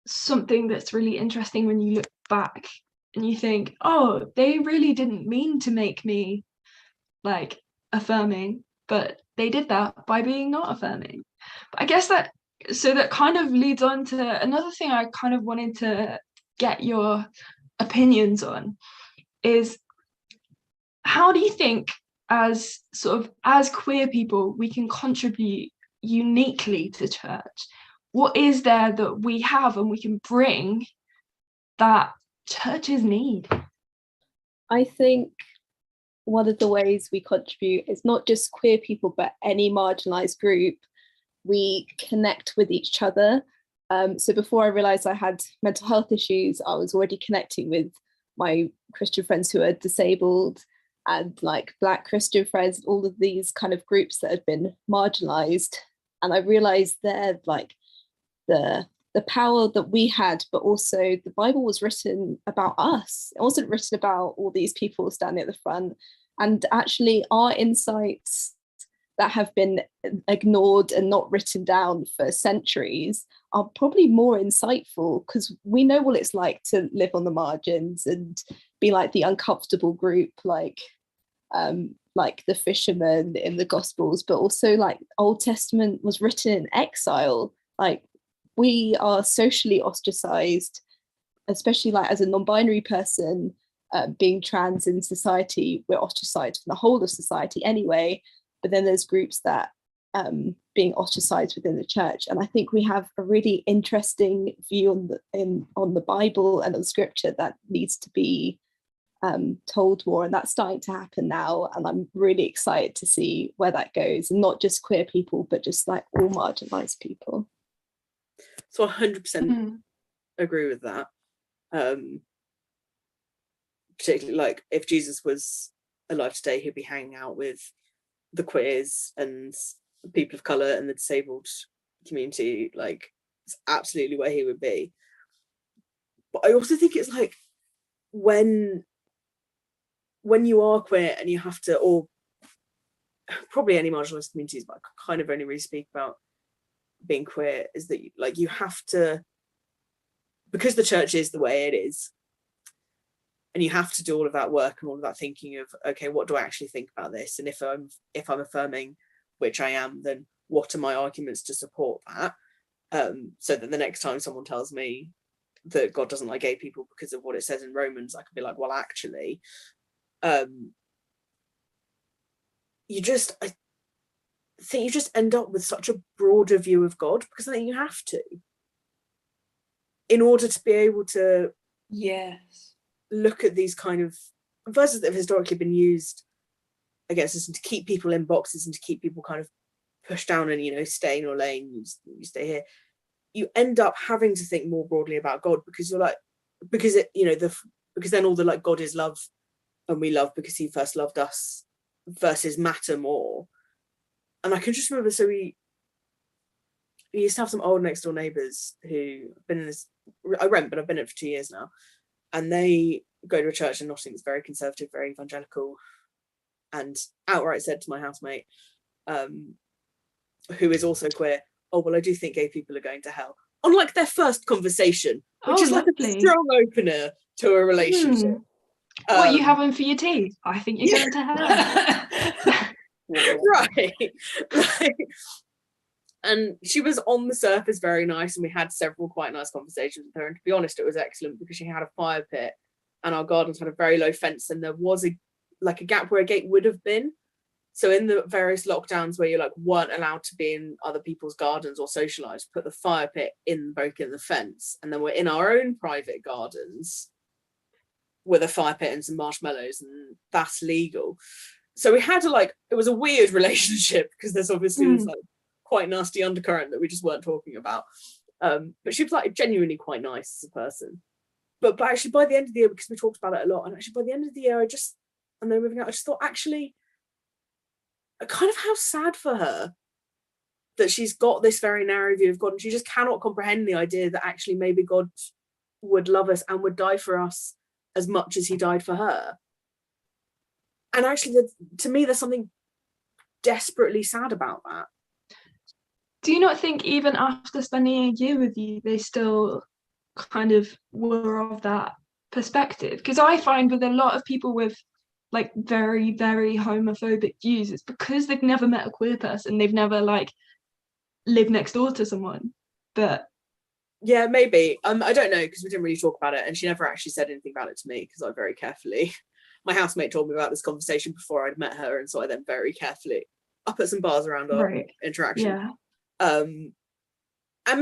something that's really interesting when you look back and you think, oh, they really didn't mean to make me like affirming, but they did that by being not affirming. But I guess that kind of leads on to another thing I kind of wanted to get your opinions on is, how do you think as queer people we can contribute uniquely to church? What is there that we have and we can bring that churches need? I think one of the ways we contribute is not just queer people, but any marginalized group. We connect with each other. So before I realized I had mental health issues, I was already connecting with my Christian friends who are disabled and like Black Christian friends, all of these kind of groups that had been marginalized. And I realized there like the power that we had, but also the Bible was written about us. It wasn't written about all these people standing at the front. And actually our insights that have been ignored and not written down for centuries are probably more insightful, because we know what it's like to live on the margins and be like the uncomfortable group, like the fishermen in the Gospels, but also like Old Testament was written in exile. Like we are socially ostracized, especially like as a non-binary person, being trans in society, we're ostracized from the whole of society anyway. But then there's groups that being ostracized within the church. And I think we have a really interesting view on the Bible and on scripture that needs to be told more. And that's starting to happen now. And I'm really excited to see where that goes. And not just queer people, but just like all marginalized people. So 100% agree with that. Particularly like if Jesus was alive today, he'd be hanging out with the queers and people of colour and the disabled community. Like it's absolutely where he would be. But I also think it's like when you are queer and you have to, or probably any marginalised communities, but I kind of only really speak about being queer, is that you have to, because the church is the way it is, and you have to do all of that work and all of that thinking of, okay, what do I actually think about this? And if I'm affirming, which I am, then what are my arguments to support that? So that the next time someone tells me that God doesn't like gay people because of what it says in Romans, I can be like, well, actually, I think you just end up with such a broader view of God, because I think you have to, in order to be able to look at these kind of verses that have historically been used against us and to keep people in boxes and to keep people kind of pushed down and, stay in your lane, you stay here. You end up having to think more broadly about God, because you're like, because then all the like God is love and we love because he first loved us verses matter more. And I can just remember, so we used to have some old next door neighbours who have been in this, I rent, but I've been in it for 2 years now, and they go to a church in Nottingham that's very conservative, very evangelical, and outright said to my housemate, who is also queer, oh, well, I do think gay people are going to hell. On like their first conversation, which is lovely. like a strong opener to a relationship. What are you having for your tea? I think you're going to hell. Right. Like, and she was on the surface very nice, and we had several quite nice conversations with her, and to be honest, it was excellent because she had a fire pit and our gardens had a very low fence, and there was a gap where a gate would have been. So in the various lockdowns where you like weren't allowed to be in other people's gardens or socialize, put the fire pit in, broke in the fence, and then we're in our own private gardens with a fire pit and some marshmallows, and that's legal. So we had to it was a weird relationship because there's obviously this like quite nasty undercurrent that we just weren't talking about. But she was like genuinely quite nice as a person. But actually by the end of the year, because we talked about it a lot, and actually by the end of the year, and then moving out, I just thought actually kind of how sad for her that she's got this very narrow view of God, and she just cannot comprehend the idea that actually maybe God would love us and would die for us as much as he died for her. And actually, to me, there's something desperately sad about that. Do you not think even after spending a year with you, they still kind of were of that perspective? Because I find with a lot of people with like very, very homophobic views, it's because they've never met a queer person. They've never like lived next door to someone. But yeah, maybe. I don't know, because we didn't really talk about it, and she never actually said anything about it to me because I very carefully. My housemate told me about this conversation before I'd met her, and so I then very carefully I put some bars around our interaction. Yeah. And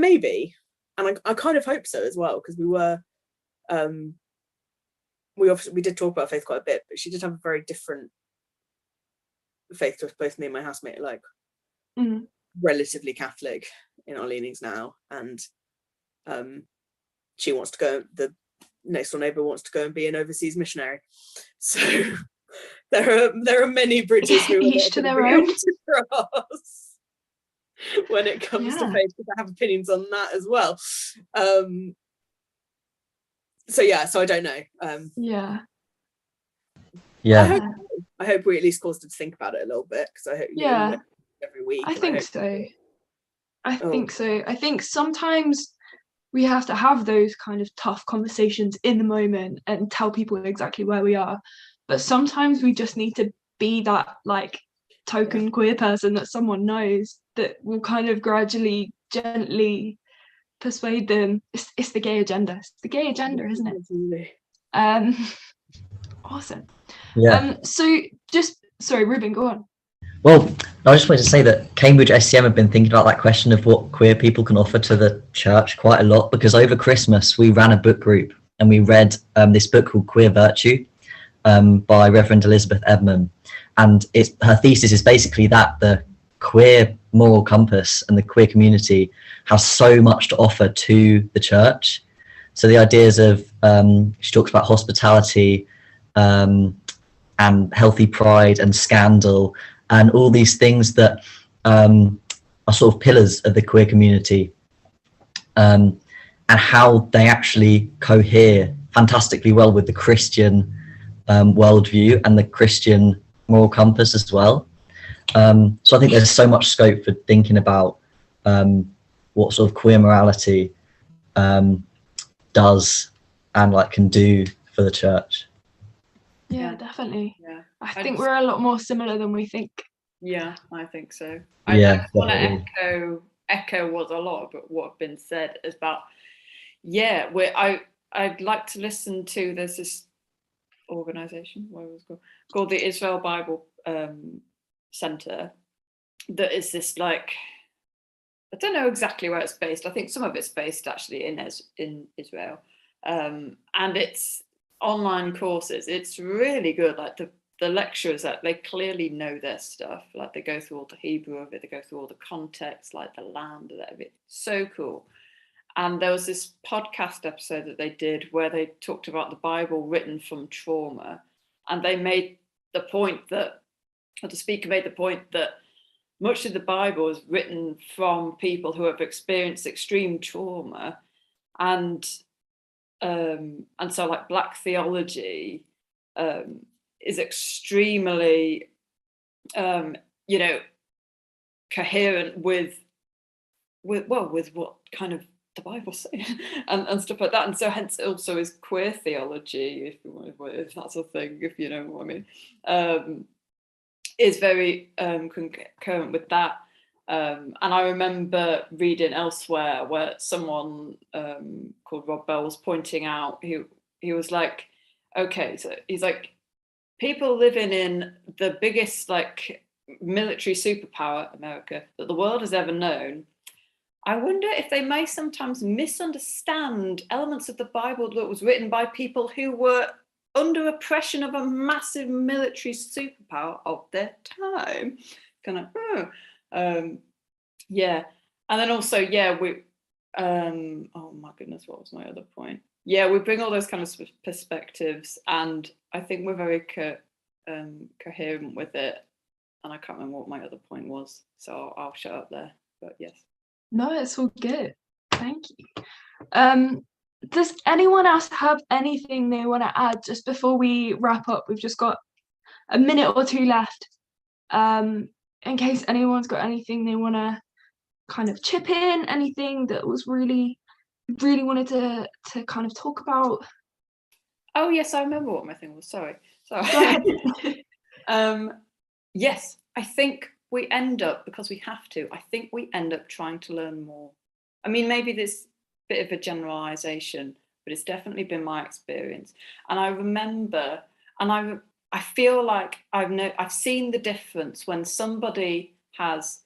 maybe, and I kind of hope so as well, because we were, we did talk about faith quite a bit, but she did have a very different faith to both me and my housemate, like relatively Catholic in our leanings now, and she wants to go, the next door neighbour wants to go and be an overseas missionary, so there are many bridges we each to their own to cross when it comes to faith, because I have opinions on that as well. So I don't know. I hope we at least caused her to think about it a little bit, because I hope every week. I think so. I think sometimes we have to have those kind of tough conversations in the moment and tell people exactly where we are, but sometimes we just need to be that like token queer person that someone knows that will kind of gradually, gently persuade them. It's the gay agenda. It's the gay agenda, isn't it? Awesome. So just sorry, Ruben, go on. Well, I just wanted to say that Cambridge SCM have been thinking about that question of what queer people can offer to the church quite a lot, because over Christmas we ran a book group and we read this book called Queer Virtue by Reverend Elizabeth Edman, and her thesis is basically that the queer moral compass and the queer community has so much to offer to the church. So the ideas of she talks about hospitality and healthy pride and scandal and all these things that are sort of pillars of the queer community, and how they actually cohere fantastically well with the Christian worldview and the Christian moral compass as well. So I think there's so much scope for thinking about what sort of queer morality does and like can do for the church. Yeah, definitely. Yeah, I think we're a lot more similar than we think. Yeah, I think so. I want to echo what a lot of what have been said is about. Yeah, I'd like to listen to. There's this organisation, what was it called the Israel Bible Centre. That is this like, I don't know exactly where it's based. I think some of it's based actually in Israel, and it's online courses. It's really good. Like the lecturers, that they clearly know their stuff. Like they go through all the Hebrew of it, they go through all the context, like the land of it. So cool. And there was this podcast episode that they did where they talked about the Bible written from trauma, and they made the point that, or the speaker made the point that much of the Bible is written from people who have experienced extreme trauma, and so like Black theology is extremely coherent with what kind of the Bible saying and stuff like that, and so hence also is queer theology, if that's a thing, if you know what I mean, is very concurrent with that. And I remember reading elsewhere where someone called Rob Bell was pointing out, he was like, okay, so he's like, people living in the biggest like military superpower, America, that the world has ever known, I wonder if they may sometimes misunderstand elements of the Bible that was written by people who were under oppression of a massive military superpower of their time. Kind of, yeah. And then also, we, oh my goodness, what was my other point? Yeah, we bring all those kind of perspectives, and I think we're very coherent with it. And I can't remember what my other point was, so I'll shut up there. But yes. No, it's all good. Thank you. Does anyone else have anything they want to add just before we wrap up? We've just got a minute or two left. In case anyone's got anything they want to kind of chip in, anything that was really wanted to kind of talk about. Oh yes, I remember what my thing was. Sorry. Go ahead. Yes, I think we end up, because we have to, I think we end up trying to learn more. I mean, maybe this bit of a generalization, but it's definitely been my experience. And I remember, and I feel like I've seen the difference when somebody has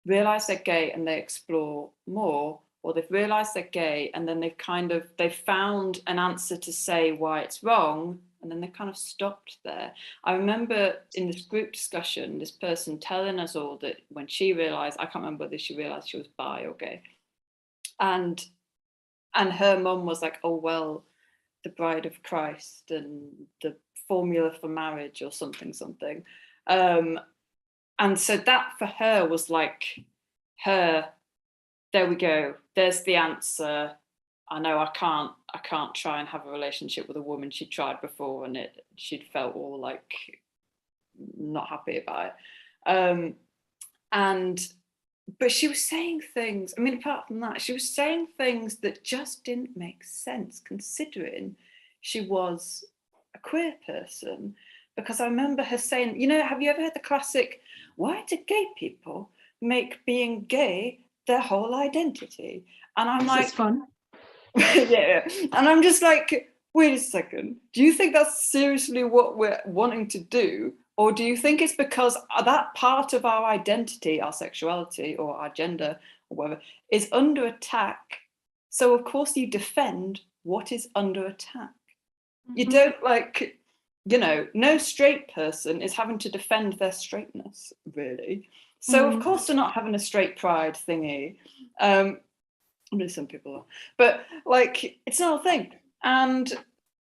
realized they're gay and they explore more, or they've realized they're gay and then they've found an answer to say why it's wrong, and then they kind of stopped there. I remember in this group discussion, this person telling us all that when she realized, I can't remember whether she realized she was bi or gay, and her mum was like, oh well, the bride of Christ and the formula for marriage or something, and so that for her was like there we go, there's the answer. I know I can't try and have a relationship with a woman she'd tried before, and she'd felt all like not happy about it. But she was saying things, I mean, apart from that, she was saying things that just didn't make sense considering she was a queer person. Because I remember her saying, have you ever heard the classic, why do gay people make being gay their whole identity? And I'm like, it's fun. yeah. And I'm just like, wait a second, do you think that's seriously what we're wanting to do? Or do you think it's because that part of our identity, our sexuality or our gender or whatever, is under attack? So of course you defend what is under attack. You don't no straight person is having to defend their straightness, really. So of course they're not having a straight pride thingy. I mean, some people are, but like, it's not a thing.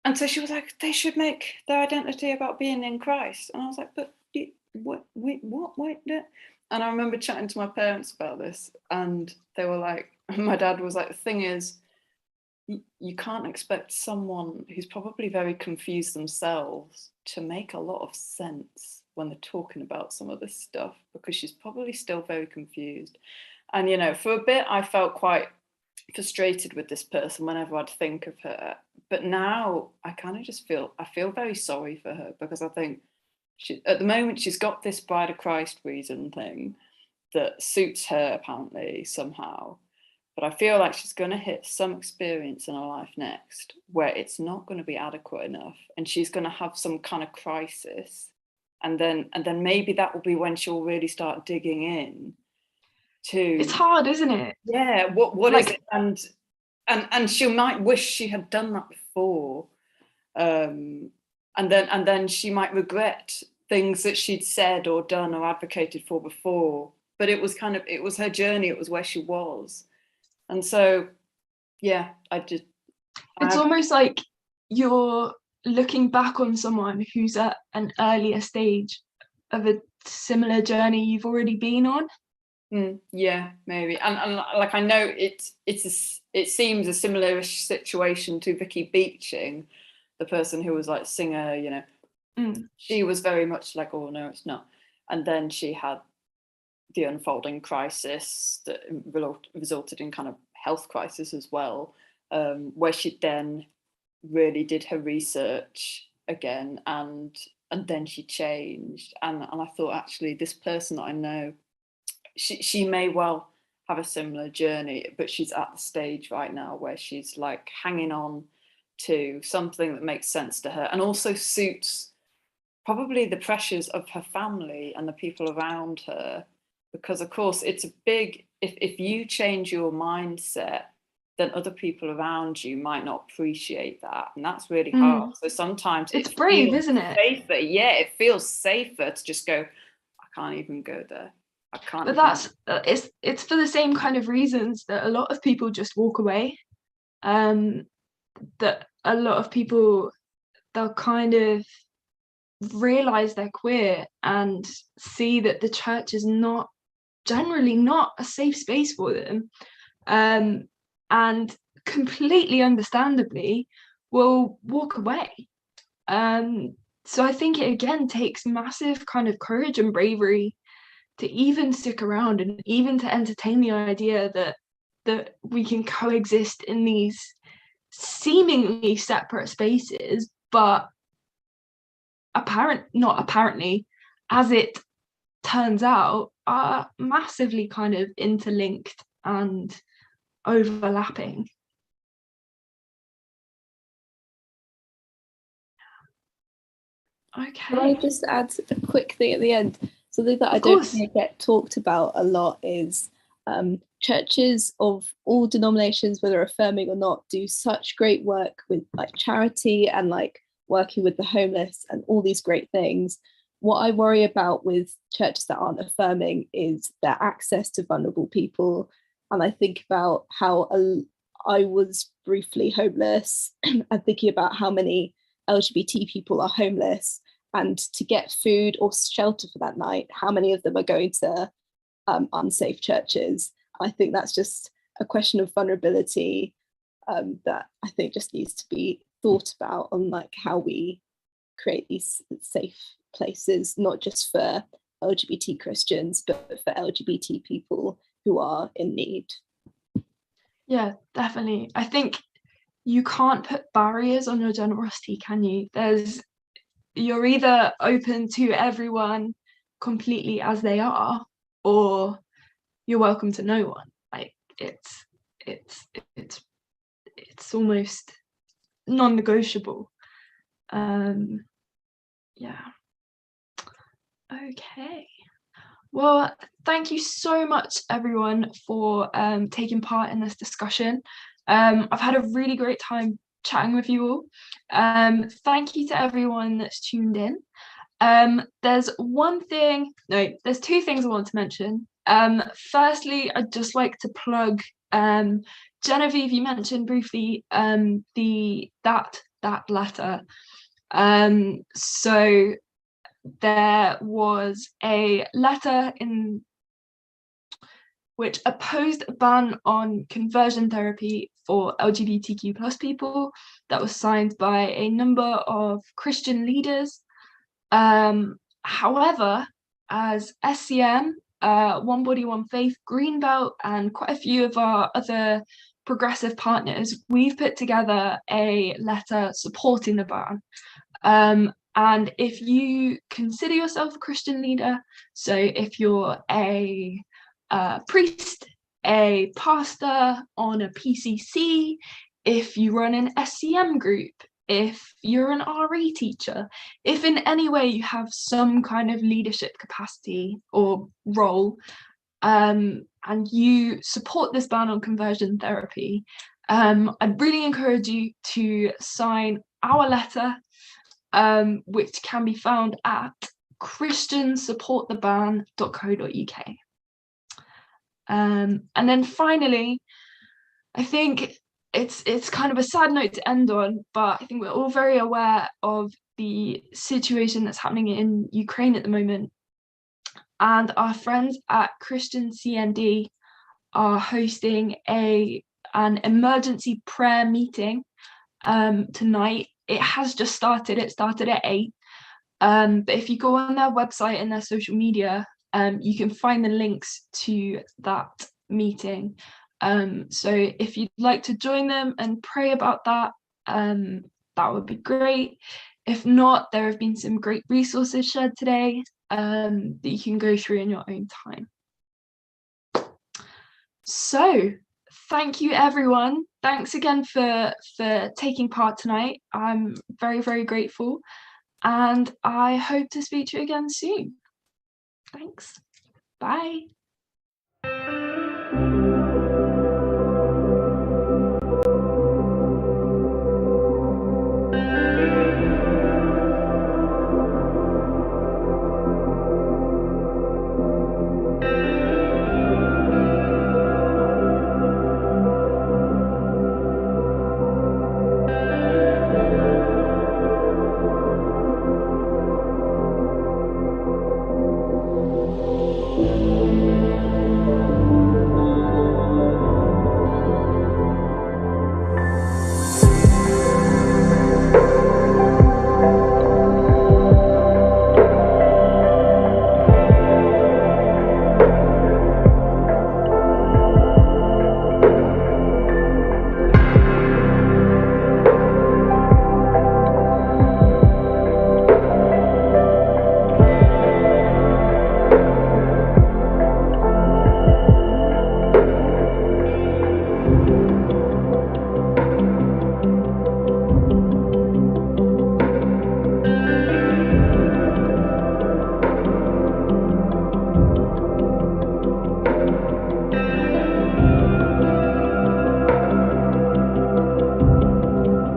And so she was like, they should make their identity about being in Christ. And I was like, but what? And I remember chatting to my parents about this, and they were like, my dad was like, the thing is, you can't expect someone who's probably very confused themselves to make a lot of sense when they're talking about some of this stuff, because she's probably still very confused. And, for a bit, I felt quite frustrated with this person whenever I'd think of her. But now I kind of just feel very sorry for her, because I think at the moment she's got this Bride of Christ reason thing that suits her apparently somehow. But I feel like she's going to hit some experience in her life next where it's not going to be adequate enough, and she's going to have some kind of crisis. And then maybe that will be when she'll really start digging in to. It's hard, isn't it? Yeah. What is it? And she might wish she had done that before. And then she might regret things that she'd said or done or advocated for before. But it was her journey. It was where she was. And so, yeah, it's almost like you're looking back on someone who's at an earlier stage a similar journey you've already been on? Yeah, maybe. And like, I know it seems a similar situation to Vicky Beeching, the person who was like singer, you know. She was very much like, oh no, it's not. And then she had the unfolding crisis that resulted in kind of health crisis as well, where she then really did her research again, and then she changed. And I thought, actually, this person that I know, she may well have a similar journey, but she's at the stage right now where she's like hanging on to something that makes sense to her and also suits probably the pressures of her family and the people around her. Because of course it's a big, if you change your mindset, then other people around you might not appreciate that, and that's really hard. So sometimes it's brave, isn't it? Safer, yeah, it feels safer to just go, I can't even go there. I can't. But that's it's for the same kind of reasons that a lot of people just walk away. That a lot of people, they'll kind of realize they're queer and see that the church is not generally not a safe space for them, and completely understandably will walk away. So I think it again takes massive kind of courage and bravery to even stick around and even to entertain the idea that we can coexist in these seemingly separate spaces, but not apparently, as it turns out, are massively kind of interlinked and overlapping. Okay. Can I just add a quick thing at the end? Something that I don't think get talked about a lot is churches of all denominations, whether affirming or not, do such great work with like charity and like working with the homeless and all these great things. What I worry about with churches that aren't affirming is their access to vulnerable people. And I think about how I was briefly homeless and thinking about how many LGBT people are homeless, and to get food or shelter for that night, how many of them are going to unsafe churches? I think that's just a question of vulnerability that I think just needs to be thought about on like how we create these safe places, not just for LGBT Christians, but for LGBT people who are in need. Yeah, definitely. I think you can't put barriers on your generosity, can you? You're either open to everyone completely as they are, or you're welcome to no one. Like it's almost non-negotiable. Yeah. Okay. Well, thank you so much, everyone, for taking part in this discussion. I've had a really great time chatting with you all. Thank you to everyone that's tuned in. There's two things I want to mention. Firstly, I'd just like to plug Genevieve, you mentioned briefly that letter. So there was a letter in which opposed a ban on conversion therapy for LGBTQ plus people that was signed by a number of Christian leaders. However, as SCM, One Body, One Faith, Greenbelt, and quite a few of our other progressive partners, we've put together a letter supporting the ban. And if you consider yourself a Christian leader, so if you're a priest, a pastor on a PCC, if you run an SCM group, if you're an RE teacher, if in any way you have some kind of leadership capacity or role, and you support this ban on conversion therapy, I'd really encourage you to sign our letter, which can be found at christiansupporttheban.co.uk. And then finally, I think it's kind of a sad note to end on, but I think we're all very aware of the situation that's happening in Ukraine at the moment. and our friends at Christian CND are hosting an emergency prayer meeting tonight. It has just started. It started at 8. But if you go on their website and their social media, you can find the links to that meeting. So if you'd like to join them and pray about that, that would be great. If not, there have been some great resources shared today that you can go through in your own time. So thank you, everyone. Thanks again for taking part tonight. I'm very, very grateful. And I hope to speak to you again soon. Thanks. Bye.